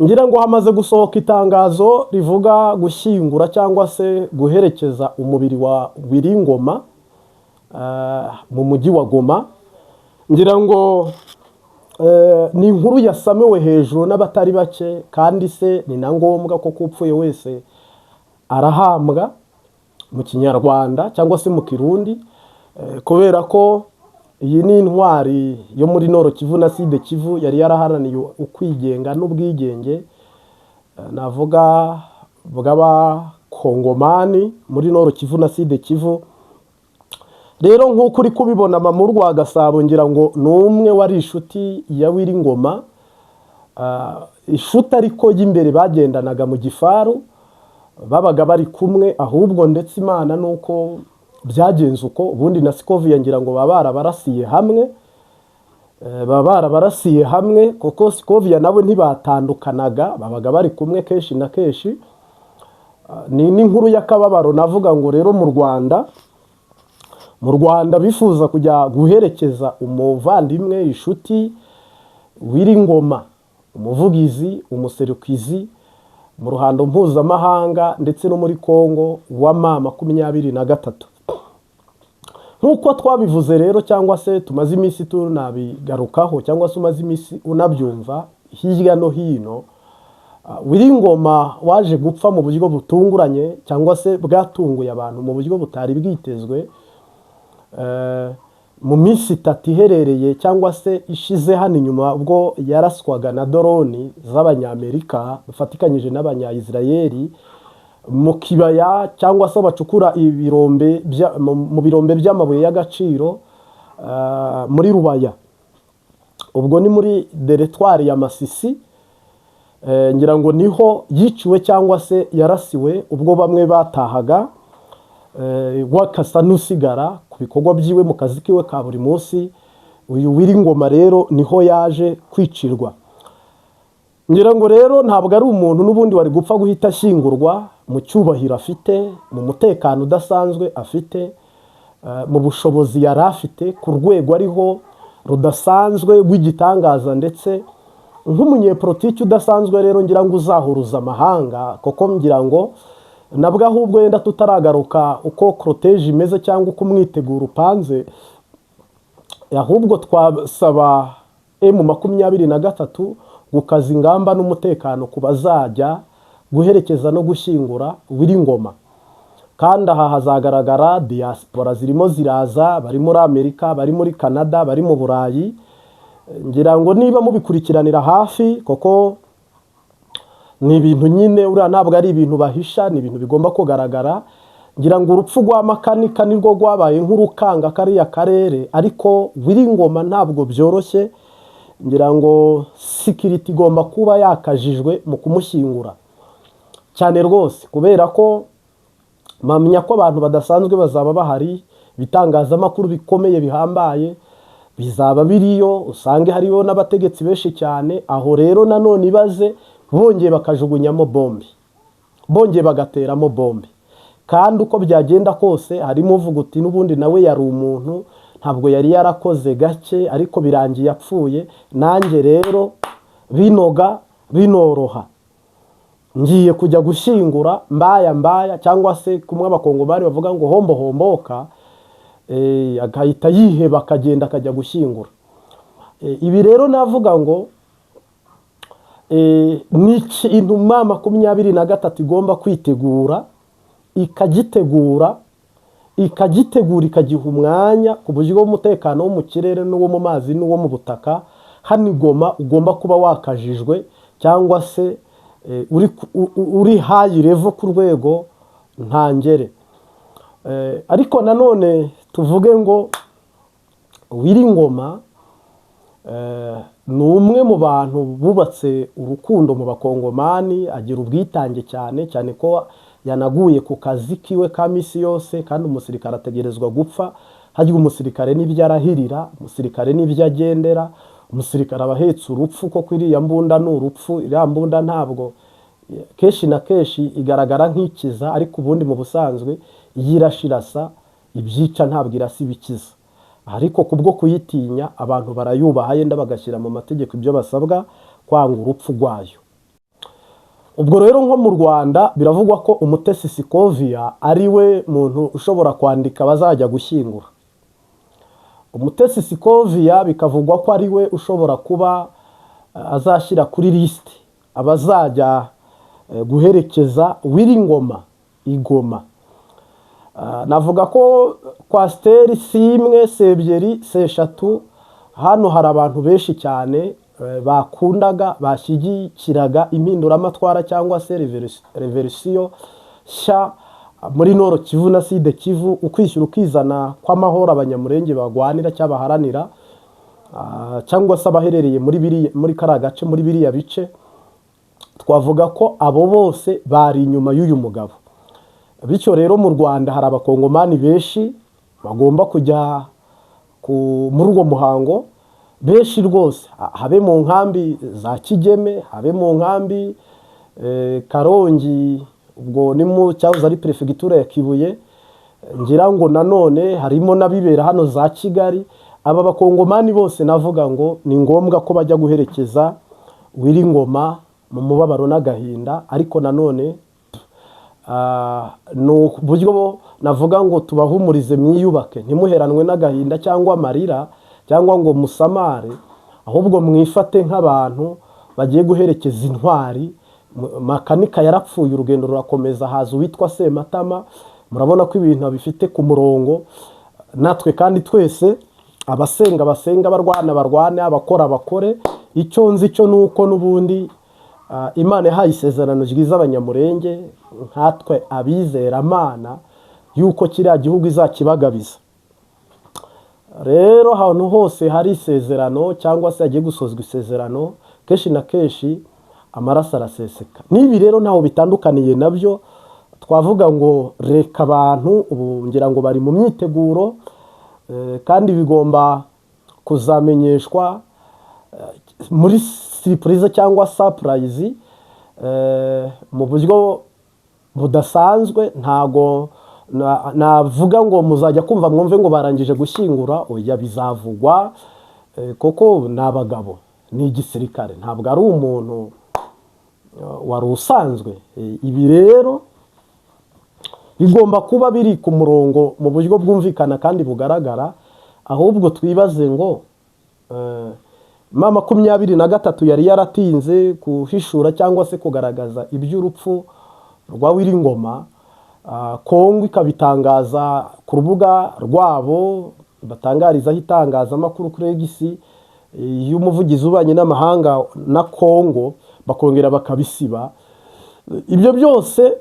ngira ngo hamaze gusohoka itangazo rivuga gushyingura cyangwa se guherekeza umubiri wa Wiringoma mu mujyi wa Goma. Ngira ngo ni inkuru yasamewe hejuru n'abatari bake, kandi se ni na ngombwa ko kupfuye wese arahambwa mu Kinyarwanda cyangwa se mu Kirundi, kubera ko iyi ni intwari yo muri Nord Kivu na Sud Kivu yari yaraharaniye ukwigenga n'ubwigenge, navuga bw'abakongomani muri Nord Kivu na Sud Kivu. Rero nk'uko uri kubibona Mama Rwa Gasabo, ngira ngo n'umwe wari inshuti ya Wiringoma, inshuti ariko y'imbere bagendanaga mu gifaru, babaga bari kumwe, ahubwo ndetse Imana nuko byagenze uko. Ubundi na Sikovia ngira ngo baba barabarasiye hamwe, kuko Sikovia nabo ntibatandukanaga, babaga bari kumwe kenshi na kenshi. Ni n'inkuru y'akababaro navuga ngo rero mu Rwanda bifuza kujya guherekeza umuvandimwe, inshuti Wiringoma, umuvugizi, umuserukizi mu ruhando mpuzamahanga ndetse no muri Kongo wa M23. Nk'uko twabivuze rero, cyangwa se tumaze iminsi tunabigarukaho, cyangwa se umaze iminsi unabyumva hirya no hino, Wiringoma waje gupfa mu buryo butunguranye, cyangwa se bwatunguye abantu mu buryo butari bwitezwe, mu minsi 3 iherereye cyangwa se ishize hano inyuma, ubwo yaraswaga na drone z'Abanyamerika bafatikanyije n'Abanya-Israeli mu kibaya cyangwa se bacukura mu birombe by'amabuye y'agaciro muri Rubaya. Ubwo ni muri teritwari ya Masisi. Ngira ngo niho yiciwe cyangwa se yarasiwe, ubwo bamwe batahaga wakasa n'usigara ku bikorwa byiwe mu kazi kiwe ka buri munsi. Uyu Wiringoma rero niho yaje kwicirwa. Ngira ngo rero ntabwo ari umuntu n'ubundi wari gupfa guhita ashyingurwa mu cyubahiro afite, mu mutekano udasanzwe afite, mu bushobozi yari afite ku rwego ariho rudasanzwe rw'igitangaza, ndetse nk'umunyepolitiki udasanzwe rero ngira ngo uzahuruza amahanga. Koko ngira ngo nabwo ahubwo yenda tutaragaruka uko cortege imeze cyangwa uko umwiteguro upanze, ahubwo twasaba M23 gukaza ingamba n'umutekano ku bazajya guherekeza no gushyingura Wiringoma. Kandi aha hazagaragara diaspora zirimo ziraza, bari muri Amerika, bari muri Canada, bari mu Burayi. Ngira ngo niba mubikurikiranira hafi, koko ni ibintu nyine uriya ntabwo ari ibintu bahisha, ni ibintu bigomba kugaragara. Ngira ngo urupfu rwa Makanika nirwo rwabaye nk'urukanga kariya karere, ariko Wiringoma ntabwo byoroshye. Ngira ngo security igomba kuba yakajijwe mu kumushyingura cyane rwose, kubera ko mpamya ko abantu badasanzwe bazaba bahari, bitangazamakuru bikomeye bihambaye bizaba biriyo, usange hariyo n'abategetsi benshi cyane. Aho rero nanone ibaze bongeye bakajugunyamo bombe, bongeye bagateramo bombe, kandi uko byagenda kose harimo uvuga uti n'ubundi nawe yari umuntu, ntabwo yari yarakoze gake, ariko birangiye apfuye. Nanjye rero binoga binoroha, ngiye kujya gushyingura mbaya, cyangwa se kumwe abakongomani bavuga ngo homboka, agahita yiheba akagenda akajya gushyingura. Ibi rero navuga ngo ni ikintu M23 igomba kwitegura, ikagitegura ikagiha umwanya, ku buryo umutekano wo mu kirere n'uwo mu mazi n'uwo mu butaka hano i Goma ugomba kuba wakajijwe, cyangwa se uri high level ku rwego ntangere. Ariko nanone tuvuge ngo Wiringoma ni umwe mu bantu bubatse urukundo mu bakongomani, agira ubwitange cyane ko yanaguye ku kazi kiwe ka misi yose. Kandi umusirikare ategerezwa gupfa, harya umusirikare n'ibyo arahirira, umusirikare n'ibyo agendera, umusirikare abahetse urupfu. Koko iriya mbunda ni urupfu, iriya mbunda ntabwo kenshi na kenshi igaragara nk'ikiza, ariko ubundi mu busanzwe iyo irashirasa ibyica ntabwo irasa ibikiza. Ariko kubwo kuyitinya abantu barayubaha, yenda bagashyira mu mategeko ibyo basabwa kwanga urupfu rwayo. ubwo rero nko mu Rwanda biravugwa ko Umutesi Scovia ari we muntu ushobora kwandika bazajya gushyingura. Umutesi Scovia bikavugwa ko ari we ushobora kuba azashyira kuri liste abazajya guherekeza Wiringoma igoma. Navuga ko kwasiteri si imwe, si ebyiri, si eshatu, hano hari abantu benshi cyane bakundaga bashyigikiraga impinduramatwara cyangwa se reverisiyo sha muri Nord Kivu na Sud Kivu, ukwishyura ukizana kw'amahoro abanyamurenge bagwanira cyangwa baharanira, cyangwa se abaherereye muri kara gace muri biriya bice. Twavuga ko abo bose bari inyuma y'uyu mugabo. Bityo rero mu Rwanda hari abakongomani benshi bagomba kujya muri uwo muhango, benshi rwose, habe mu nkambi za Kigeme, habe mu nkambi Karongi, ubwo ni mu cyahoze ari prefegitura ya Kibuye, ngira ngo nanone harimo n'abibera hano za Kigali. Aba bakongomani bose navuga ngo ni ngombwa ko bajya guherekeza Wiringoma mu mubabaro n'agahinda, ariko nanone no buryo navuga ngo tubahumurize, mwiyubake, ntimuheranwe n'agahinda cyangwa amarira cyangwa ngo musamare, ahubwo mwifate nk'abantu bagiye guherekeza intwari. Makanika yarapfuye, urugendo rurakomeza, haza uwitwa Sematama. Murabona ko ibintu bifite ku murongo. Natwe kandi twese abasenga basenga, barwana, abakora bakore. Icyo nzi cyo nuko n'ubundi Imana yahaye isezerano ryiza abanyamurenge nkatwe abizera Imana yuko kiriya gihugu izakibagabiza. Rero ahantu hose hari isezerano cyangwa se hagiye gusozwa isezerano, kenshi na kenshi amaraso araseseka. Nibi rero ntaho bitandukaniye nabyo. Twavuga ngo reka abantu ubu ngira ngo bari mu myiteguro, kandi bigomba kuzamenyeshwa muri surprise cyangwa surprise mu buryo budasanzwe. Ntago navuga ngo muzajya kumva mwumve ngo barangije gushyingura, oya, bizavugwa koko n'abagabo, ni igisirikare, ntabwo ari umuntu wari usanzwe. Ibi rero bigomba kuba biri ku murongo mu buryo bwumvikana kandi bugaragara. Ahubwo twibaze ngo mama 23 yari yaratinze kuhishura cyangwa se kugaragaza iby'urupfu rwa Wiringoma. Kongo ikabitangaza ku rubuga rwabo batangarizaho itangazamakuru kuri X y'umuvugizi ubanye n'amahanga na Kongo, bakongera bakabisiba. Ibyo byose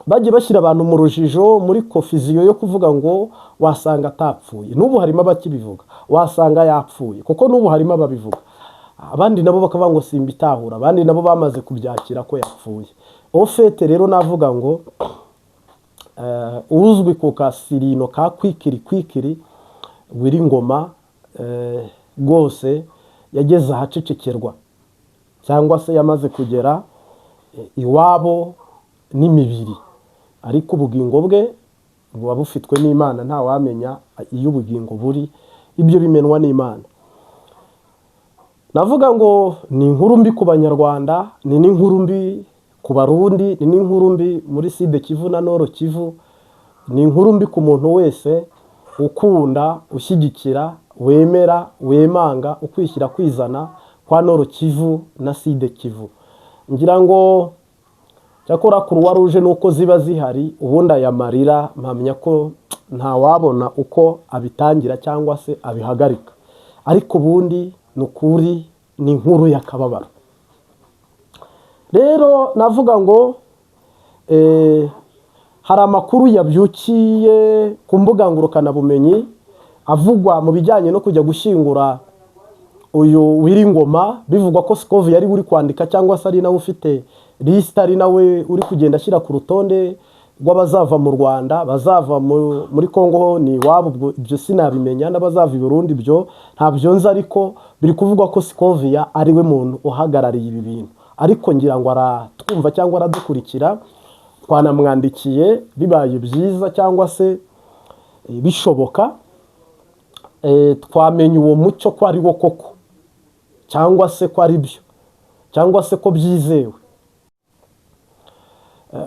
bagiye bashyira abantu mu rujijo, muri confusion yo kuvuga ngo wasanga atapfuye. N'ubu harimo abakibivuga wasanga yapfuye, kuko n'ubu harimo ababivuga. Abandi nabo bakavuga ngo simbitahura, abandi nabo bamaze kubyakira ko yapfuye. Ofete rero navuga ngo uzwi ku kasirino ka kwikiri Wiringoma rwose yageze ahacecekerwa, cyangwa se yamaze kugera iwabo n'imibiri, ariko ubugingo bwe buba bufitwe n'Imana. Nta wamenya iyo ubugingo buri, ibyo bimenwa n'Imana. Navuga ngo ni inkuru mbi ku Banyarwanda, ni n'inkuru mbi ku Barundi, ni n'inkuru mbi muri Sud Kivu na Nord Kivu, ni inkuru mbi ku muntu wese ukunda, ushyigikira, wemera, wemanga ukwishyira kwizana kwa Nord Kivu na Sud Kivu. Ngira ngo cyakora Croix Rouge nuko ziba zihari, ubundi aya marira mpamya ko nta wabona uko abitangira cyangwa se abihagarika, ariko ubundi nukuri ni inkuru y'akababaro. Rero navuga ngo hari amakuru yabyukiye ku mbuga ngurukanabumenyi avugwa mu bijyanye no kujya gushyingura uyu Wiringoma. Bivugwa ko Scovia yari uri kwandika cyangwa se ari nawe ufite liste, ari nawe uri kugenda ashyira ku rutonde rw'abazava mu Rwanda, bazava muri Kongo ni wabo. Ibyo sinabimenya, n'abazava i Burundi byo ntabyo nzi, ariko biri kuvugwa ko Scovia ari we muntu uhagarariye ibi bintu. Ariko ngira ngo aratwumva cyangwa aradukurikira, twanamwandikiye bibaye byiza cyangwa se bishoboka twamenya uwo mucyo ko ari wo koko, cyangwa se ko ari byo, cyangwa se ko byizewe.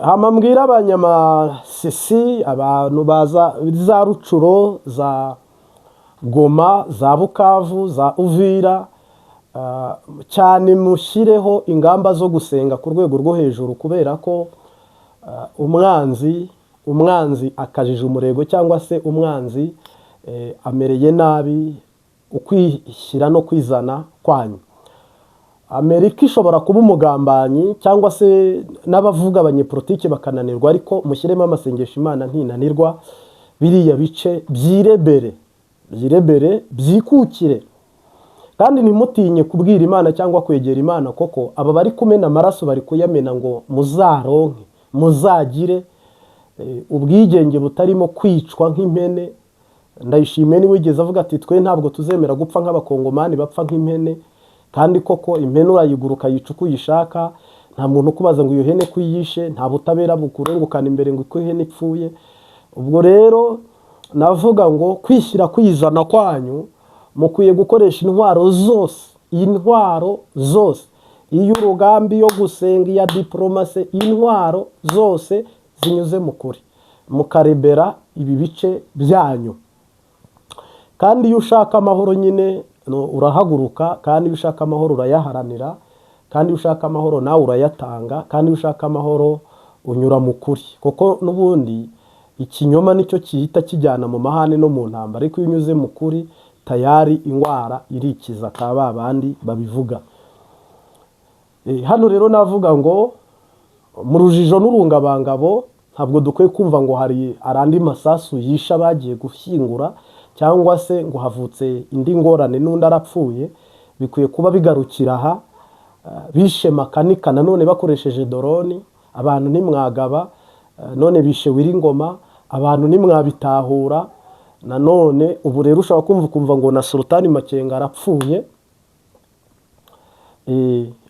hama mbwira abanyamasisi, abantu baza za Rucuro, za Goma, za Bukavu, za Uvira, cyane mushireho ingamba zo gusenga ku rwego rwo hejuru, kubera ko umwanzi akajije umurego, cyangwa se umwanzi amereye nabi ukwishyira no kwizana kwanyu. Amerika ishobora kuba umugambanyi, cyangwa se n'abavuga abanyepolitike bakananirwa, ariko mushyiremo amasengesho, Imana ntinanirwa. Biriya bice byirebere byikukire, kandi ntimutinye kubwira Imana cyangwa kwegera Imana, koko aba bari kumena amaraso bari kuyamena ngo muzaronke, muzagire ubwigenge butarimo kwicwa nk'impene. Ndayishimiye ni wigeze avuga ati twe ntabwo tuzemera gupfa nk'abakongomani bapfa nk'impene, kandi koko impene urayiguruka yica uko uyishaka, nta muntu ukubaza ngo iyo hene kuyishe, nta butabera bukurengukana imbere ngo uko ihene ipfuye. Ubwo rero navuga ngo kwishyira kwizana kwanyu mukwiye gukoresha intwaro zose, iy'urugambi, yo gusenga, iya diplomasi, intwaro zose zinyuze mu kuri, mukarebera ibi bice byanyu. Kandi iyo ushaka amahoro nyine urahaguruka, kandi iyo ushaka amahoro urayaharanira, kandi iyo ushaka amahoro nawe urayatanga, kandi iyo ushaka amahoro unyura mu kuri, kuko n'ubundi ikinyoma nicyo kihita kijyana mu mahane no mu ntambara, ariko iyo unyuze mu kuri tayari indwara irikiza, akaba babandi babivuga. Hano rero navuga ngo mu rujijo n'urungabangabo ntabwo dukwiye kumva ngo hari arandi masasu yisha bagiye gushyingura, cyangwa se ngo havutse indi ngorane n'undi arapfuye. Bikwiye kuba bigarukira aha, bishe makanika nanone bakoresheje doroni, abantu nimwagaba, none bishe Wiringoma, abantu nimwabitahura. Nanone ubu rero ushobora kumva ngo na Sultani Makenga arapfuye.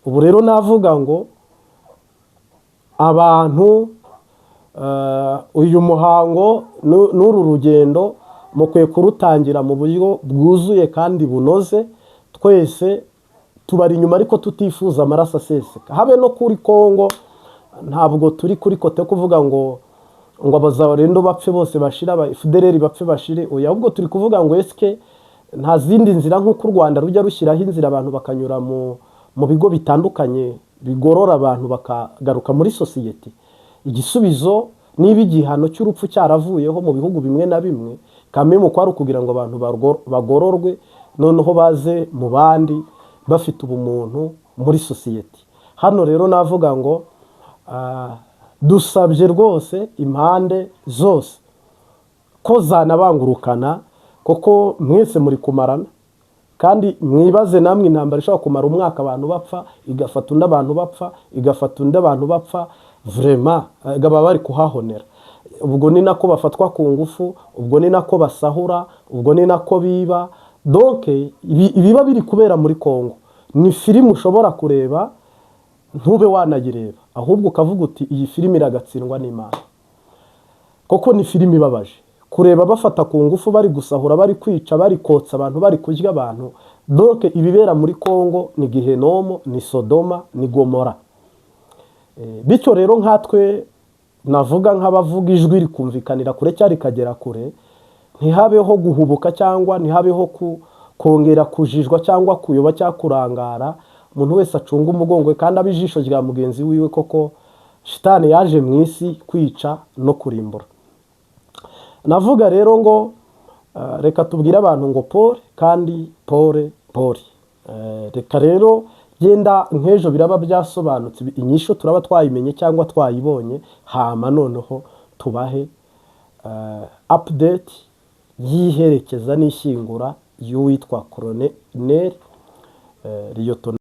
Ubu rero navuga ngo abantu uyu muhango n'uru rugendo mukwiye kurutangira mu buryo bwuzuye kandi bunoze. Twese tubari inyuma, ariko tutifuza amaraso aseseka, habe no kuri Kongo. Ntabwo turi kuri kote kuvuga ngo abazarendo bapfe bose bashira, FDLR bapfe bashire, oya, ahubwo turi kuvuga ngo eske nta zindi nzira nk'uko u Rwanda rujya rushyiraho inzira abantu bakanyura mu bigo bitandukanye bigorora abantu bakagaruka muri sosiyete. Igisubizo niba igihano cy'urupfu cyaravuyeho mu bihugu bimwe na bimwe, kamwe mu kwari kugira ngo abantu bagororwe, noneho baze mu bandi bafite ubumuntu muri sosiyete. Hano rero navuga ngo dusabye rwose impande zose ko zanabangurukana, kuko mwese muri kumarana. Kandi mwibaze namwe, intambara ishobora kumara umwaka abantu bapfa, igafata undi abantu bapfa, igafata undi abantu bapfa, vraiment baba bari kuhahonera. Ubwo ni nako bafatwa ku ngufu, ubwo ni nako basahura, ubwo ni nako biba. Donc ibiba biri kubera muri Kongo ni filime ushobora kureba ntube wanayireba, ahubwo ukavuga uti iyi filime iragatsindwa n'Imana, koko ni filime ibabaje kureba bafata ku ngufu, bari gusahura, bari kwica, bari kotsa abantu, bari kurya abantu. Donc ibibera muri Kongo ni Gihenomo, ni Sodoma, ni Gomora. Bityo rero nkatwe navuga nk'abavuga ijwi rikumvikanira kure cyari kagera kure, ntihabeho guhubuka cyangwa ntihabeho kongera kujijwa cyangwa kuyoba cyangwa kurangara. Umuntu wese acunga umugongo kandi abijisho rya mugenzi wiwe, koko shitani yaje mu isi kwica no kurimbura. Navuga rero ngo reka tubwire abantu ngo pole, kandi pole. Reka rero genda nk'ejo biraba byasobanutse, inyisho turaba twayimenye cyangwa twayibonye, hama noneho tubahe update yiherekeza n'ishyingura y'uwitwa Colonel Lieutenant